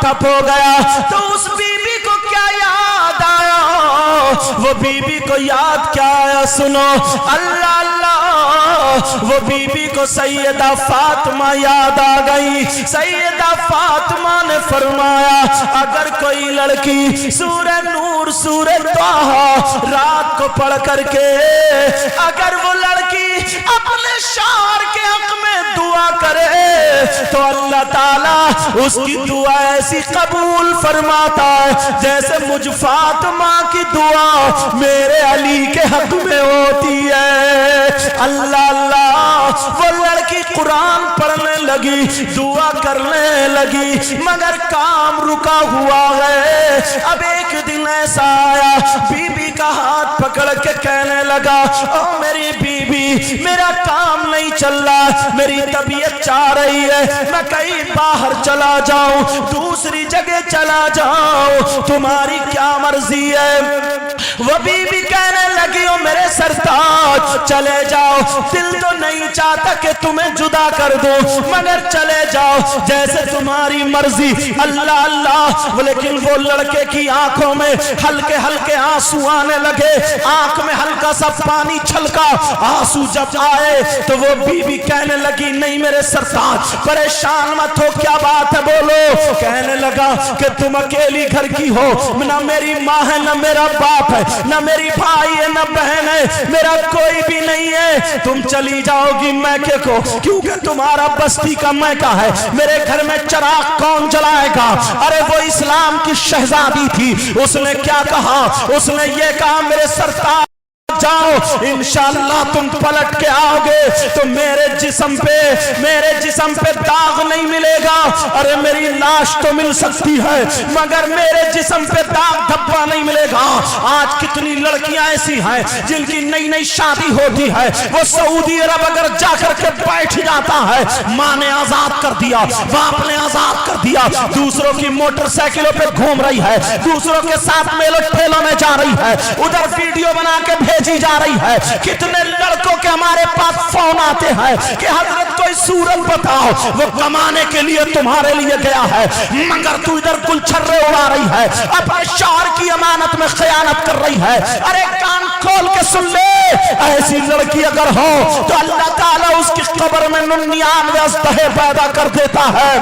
ٹھپ ہو گیا تو اس بیوی کو کیا یاد آیا؟ وہ بیوی کو یاد کیا آیا؟ سنو، اللہ اللہ، وہ بیوی کو سیدہ فاطمہ یاد آ گئی۔ سیدہ فاطمہ نے فرمایا اگر کوئی لڑکی سورہ نور سورہ طٰہٰ رات کو پڑھ کر کے اگر وہ لڑکی اپنے شوہر کے حق میں دعا کرے تو اللہ تعالیٰ اس کی دعا ایسی قبول فرماتا ہے جیسے مجھ فاطمہ کی دعا میرے علی کے حق میں ہوتی ہے۔ اللہ اللہ، وہ لڑکی قرآن پڑھنے لگی، دعا کرنے لگی، مگر کام رکا ہوا ہے۔ اب ایک دن ایسا آیا، بی بی کا ہاتھ پکڑ کے کہنے لگا او میری بی بی، میرا کام نہیں چل رہا، میری طبیعت چاہ رہی ہے میں کہیں باہر چلا جاؤں، دوسری جگہ چلا جاؤں، تمہاری کیا مرضی ہے؟ وہ بی بی کہنے لگی او میرے سرتاج چلے جاؤ، دل تو نہیں چاہتا کہ تمہیں جدا کر دوں مگر چلے جاؤ جیسے تمہاری مرضی۔ اللہ اللہ، لیکن وہ لڑکے کی آنکھوں میں ہلکے ہلکے آنسو آنے لگے، آنکھ میں ہلکا سا پانی چھلکا، آنسو جب آئے تو وہ بی بی کہنے لگی نہیں میرے سرتاج پریشان مت ہو، کیا بات ہے بولو؟ کہنے لگا کہ تم اکیلی گھر کی ہو، نہ میری ماں ہے نہ میرا باپ ہے، نہ میری بھائی ہے نہ بہن ہے، میرا کوئی بھی نہیں ہے، تم چلی جاؤ گی میکے کو کیونکہ تمہارا بستی کا میکہ ہے، میرے گھر میں چراغ کون جلائے گا؟ ارے وہ اسلام کی شہزادی تھی، اس نے کیا کہا؟ اس نے یہ کہا میرے سرتاج جاؤ، انشاءاللہ تم پلٹ کے آؤ گے تو میرے جسم پہ داغ نہیں ملے گا، ارے میری لاش تو مل سکتی ہے مگر میرے جسم پہ داغ دھبا نہیں ملے گا۔ آج کتنی لڑکیاں ایسی ہیں جن کی نئی نئی شادی ہوتی ہے، وہ سعودی عرب اگر جا کر کے بیٹھ جاتا ہے، ماں نے آزاد کر دیا، باپ نے آزاد کر دیا، دوسروں کی موٹر سائیکلوں پہ گھوم رہی ہے، دوسروں کے ساتھ میلوں ٹھیلوں میں جا رہی ہے، ادھر ویڈیو بنا کے بھیجی جا رہی ہے۔ کتنے لڑکوں کے ہمارے پاس فون آتے ہیں کہ حضرت کوئی صورت بتاؤ، وہ کمانے کے لیے تمہارے لیے گیا ہے مگر تو ادھر کل چھرے اڑا رہی ہے، اپنے شوہر کی امانت میں خیانت کر رہی ہے۔ ارے کان کھول کے سن لے، ایسی لڑکی اگر ہو تو اللہ تعالیٰ اس کی قبر میں 99 اژدہے پیدا کر دیتا ہے،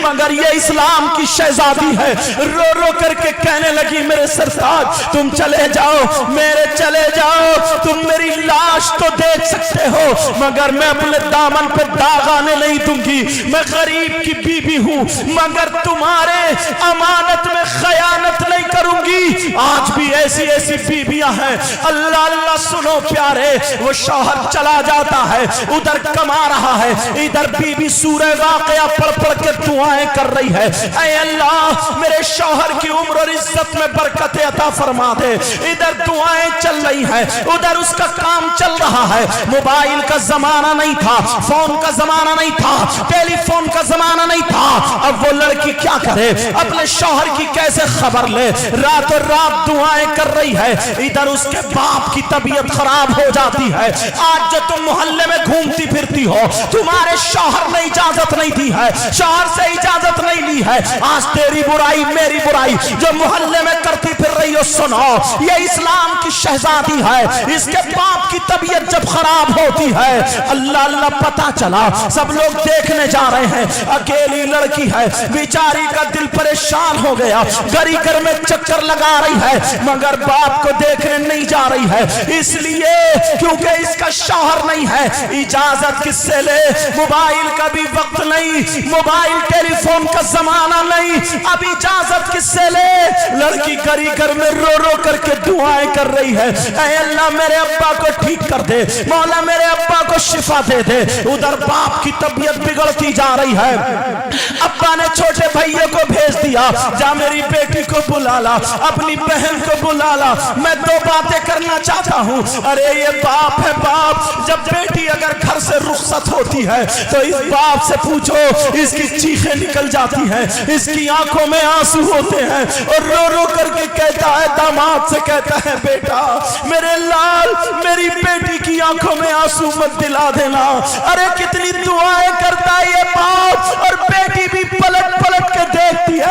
مگر یہ اسلام کی شہزادی ہے۔ رو رو کر کے کہنے لگی میرے سرتاج تم چلے جاؤ، میرے چلے جاؤ، تم میری لاش تو دیکھ سکتے ہو مگر میں اپنے دامن پہ داغ آنے نہیں دوں گی، میں غریب کی بیوی ہوں مگر تمہارے امانت میں خیانت نہیں کروں گی۔ آج بھی ایسی ایسی بیویاں ہیں۔ اللہ اللہ، سنو پیارے، وہ شوہر چلا جاتا ہے، ادھر کما رہا ہے، ادھر بیوی سورہ واقعہ پڑھ پڑھ کے دعائیں کر رہی ہے، اے اللہ میرے شوہر کی عمر اور عزت میں برکت عطا فرما دے۔ ادھر دعائیں چل رہی ہے، ادھر اس کا کام چل رہا ہے۔ موبائل کا زمانہ نہیں تھا، فون کا زمانہ نہیں تھا، ٹیلی فون کا زمانہ نہیں تھا۔ اب وہ لڑکی کیا کرے؟ اپنے شوہر کی کیسے خبر لے؟ رات اور رات دعائیں کر رہی ہے، ادھر اس کے باپ کی طبیعت خراب ہو جاتی ہے۔ آج جو تم محلے میں گھومتی پھرتی ہو، تمہارے شوہر نے اجازت نہیں دی ہے، شوہر سے اجازت نہیں لی ہے، آج تیری برائی میری برائی جو محلے میں کرتی پھر رہی ہو، سنو یہ اسلام کی شہزادی ہے، اس کے باپ کی طبیعت جب خراب ہوتی ہے، اللہ اللہ پتہ چلا سب لوگ دیکھنے جا رہے ہیں، اکیلی لڑکی ہے بیچاری کا دل پریشان ہو گیا، گھر گھر میں چکر لگا رہی ہے مگر باپ کو دیکھنے نہیں جا رہی ہے، اس لیے کیونکہ اس کا شوہر نہیں ہے۔ اجازت کس سے لے؟ موبائل کا بھی وقت نہیں، موبائل ٹیلی فون کا زمانہ نہیں، اب اجازت کس سے لے؟ لڑکی گھر گھر میں رو رو کر کے دعائیں کر رہی ہے، اے اللہ میرے ابا کو ٹھیک کر دے، مولا میرے ابا کو شفا دے دے۔ ادھر باپ کی طبیعت بگڑتی جا رہی ہے، ابا نے چھوٹے بھائیوں کو بھیج دیا، جا میری بیٹی کو بلا لا، اپنی بہن کو بلا لا، میں دو باتیں کرنا چاہتا ہوں۔ ارے یہ باپ ہے باپ، جب بیٹی اگر گھر سے رخصت ہوتی ہے تو اس باپ سے پوچھو، اس کی چیخیں نکل جاتی ہیں، اس کی آنکھوں میں آنسو ہوتے ہیں اور رو رو کر کے کہتا ہے، داماد سے کہتا ہے بیٹا میرے لال میری بیٹی کی آنکھوں میں آنسو مت دلا دینا۔ ارے کتنی دعائیں کرتا ہے یہ باپ، اور بیٹی بھی پلٹ پلٹ کے دیکھتی ہے